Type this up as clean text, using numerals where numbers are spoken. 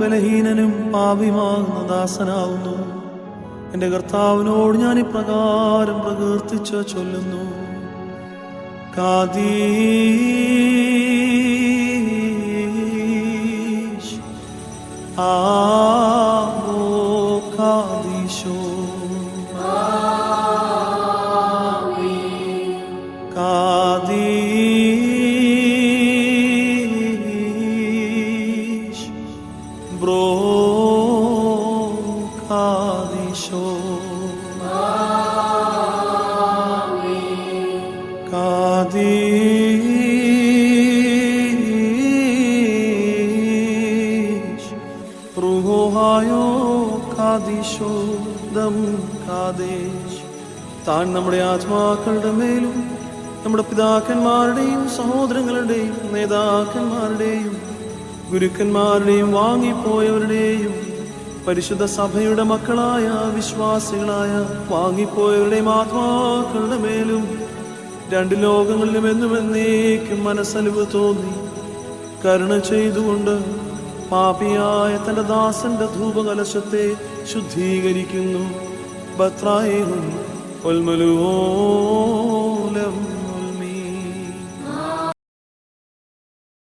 ബലഹീനനും പാപിയുമാകുന്ന ദാസനാവുന്നു. എൻ്റെ കർത്താവിനോട് ഞാൻ ഇപ്രകാരം പ്രകീർത്തിച്ച് ചൊല്ലുന്നു. കാദീശ് ആമോ കാദീശോ കാദീശ് ബ്രോ കാദീശോ കാദീശ് റുഹോഹായോ കാദീശോ ദം കാദേശ്. താൻ നമ്മുടെ ആത്മാക്കളുടെ മേലും നമ്മുടെ പിതാക്കന്മാരുടെയും സഹോദരങ്ങളുടെയും നേതാക്കന്മാരുടെയും ഗുരുക്കന്മാരുടെയും വാങ്ങിപ്പോയവരുടെയും പരിശുദ്ധ സഭയുടെ മക്കളായ വിശ്വാസികളായ വാങ്ങിപ്പോയവരുടെയും ആത്മാക്കളുടെ മേലും രണ്ട് ലോകങ്ങളിലും എന്നും എന്നേക്കും മനസ്സലിവ് തോന്നി കരുണ ചെയ്തുകൊണ്ട് പാപിയായ തന്റെ ദാസന്റെ ധൂപകലശത്തെ ശുദ്ധീകരിക്കുന്നു. ബത്രായേഹും ഒൽമലൂലം